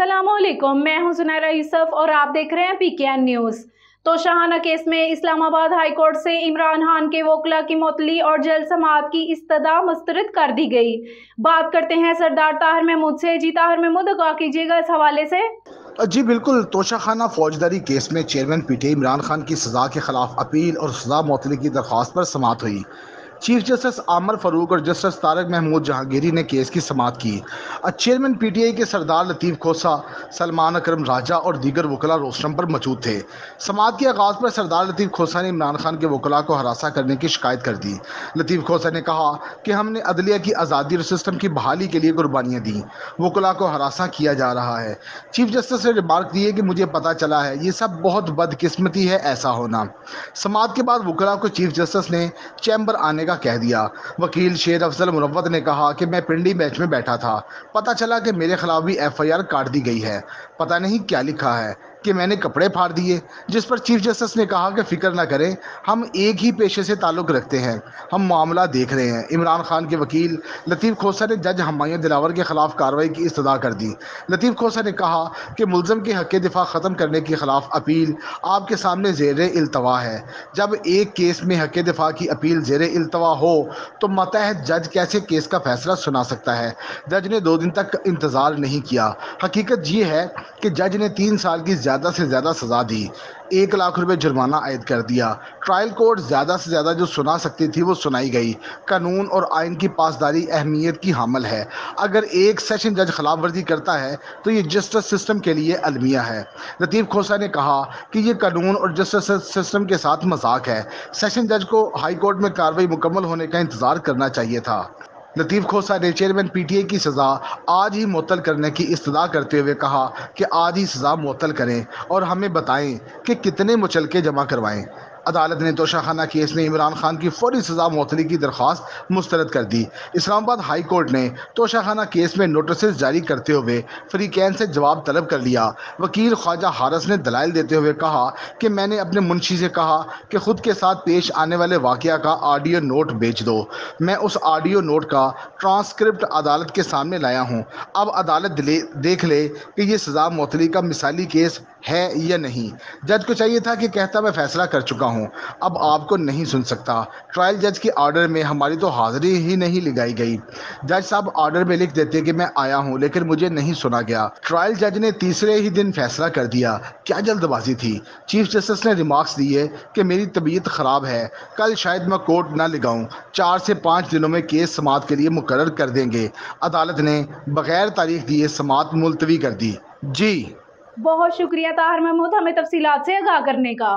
अस्सलाम वालेकुम, मैं हूं सुनैरा यूसुफ और आप देख रहे हैं पीकेएन न्यूज़। तोशाखाना केस में इस्लामाबाद हाई कोर्ट से इमरान खान के वकला की मुअत्तली और जल्द समाअत की इस्तदा मुस्तरद कर दी गई। बात करते हैं सरदार ताहिर महमूद से। जी ताहिर महमूद, आगाह कीजिएगा इस हवाले से। जी बिल्कुल, तोशाखाना फौजदारी केस में चेयरमैन पीटीआई इमरान खान की सज़ा के खिलाफ अपील और सज़ा मुअत्तली की दरख्वास्त पर समाअत हुई। चीफ जस्टिस आमर फारूक और जस्टिस तारक महमूद जहांगीरी ने केस की समाअत की। चेयरमैन पीटीआई के सरदार लतीफ़ खोसा, सलमान अकरम राजा और दीगर वकला रोस्टम पर मौजूद थे। समाअत के आगाज़ पर सरदार लतीफ़ खोसा ने इमरान खान के वकला को हरासा करने की शिकायत कर दी। लतीफ़ खोसा ने कहा कि हमने अदलिया की आज़ादी और सिस्टम की बहाली के लिए कुर्बानियाँ दी, वकला को हरासा किया जा रहा है। चीफ जस्टिस ने रिमार्क दिए कि मुझे पता चला है ये सब बहुत बदकिस्मती है ऐसा होना। समाअत के बाद वकला को चीफ जस्टिस ने चैम्बर आने का कह दिया। वकील शेर अफजल मुरव्वत ने कहा कि मैं पिंडी मैच में बैठा था, पता चला कि मेरे खिलाफ भी एफआईआर काट दी गई है। पता नहीं क्या लिखा है कि मैंने कपड़े फाड़ दिए, जिस पर चीफ जस्टिस ने कहा कि फिक्र ना करें, हम एक ही पेशे से ताल्लुक़ रखते हैं, हम मामला देख रहे हैं। इमरान खान के वकील लतीफ़ खोसा ने जज हुमायूं दिलावर के खिलाफ कार्रवाई की इस्तदा कर दी। लतीफ़ खोसा ने कहा कि मुल्ज़म के हक़ दिफा ख़त्म करने के खिलाफ अपील आपके सामने ज़ेर इल्तवा है। जब एक केस में हक़ दिफा की अपील ज़ेर इल्तवा हो तो मतहत जज कैसे केस का फैसला सुना सकता है। जज ने 2 दिन तक इंतज़ार नहीं किया। हकीकत ये है कि जज ने 3 साल की ज़्यादा से ज़्यादा सज़ा दी, 1 लाख रुपए जुर्माना आयद कर दिया। ट्रायल कोर्ट ज़्यादा से ज़्यादा जो सुना सकती थी वो सुनाई गई। कानून और आइन की पासदारी अहमियत की हामिल है। अगर एक सेशन जज खिलाफ वर्जी करता है तो ये जस्टिस सिस्टम के लिए अलमिया है। लतीफ़ खोसा ने कहा कि ये कानून और जस्टिस सिस्टम के साथ मजाक है। सेशन जज को हाई कोर्ट में कार्रवाई मुकम्मल होने का इंतज़ार करना चाहिए था। लतीफ़ खोसा ने चेयरमैन पीटीआई की सज़ा आज ही मुअत्तल करने की इस्तदा करते हुए कहा कि आज ही सज़ा मुअत्तल करें और हमें बताएं कि कितने मुचलके जमा करवाएं। अदालत ने तोशाखाना केस में इमरान खान की फौरी सज़ा मुअत्तली की दरख्वास्त मुस्तरद कर दी। इस्लामाबाद हाई कोर्ट ने तोशाखाना केस में नोटिस जारी करते हुए फरीकैन से जवाब तलब कर लिया। वकील ख्वाजा हारिस ने दलाइल देते हुए कहा कि मैंने अपने मुंशी से कहा कि ख़ुद के साथ पेश आने वाले वाक़या का ऑडियो नोट भेज दो। मैं उस ऑडियो नोट का ट्रांसक्रिप्ट अदालत के सामने लाया हूँ। अब अदालत देख ले कि ये सज़ा मुअत्तली का मिसाली केस है या नहीं। जज को चाहिए था कि कहता मैं फ़ैसला कर चुका हूँ, अब आपको नहीं सुन सकता। ट्रायल जज के ऑर्डर में हमारी तो हाज़िरी ही नहीं लगाई गई। जज साहब ऑर्डर में लिख देते कि मैं आया हूँ लेकिन मुझे नहीं सुना गया। ट्रायल जज ने तीसरे ही दिन फैसला कर दिया। क्या जल्दबाजी थी। चीफ जस्टिस ने रिमार्क्स दिए कि मेरी तबीयत ख़राब है, कल शायद मैं कोर्ट ना लगाऊँ, 4 से 5 दिनों में केस समाअत के लिए मुकर्रर कर देंगे। अदालत ने बगैर तारीख दिए समाअत मुलतवी कर दी। जी बहुत शुक्रिया ताहिर महमूद, हमें तफसीलात से आगाह करने का।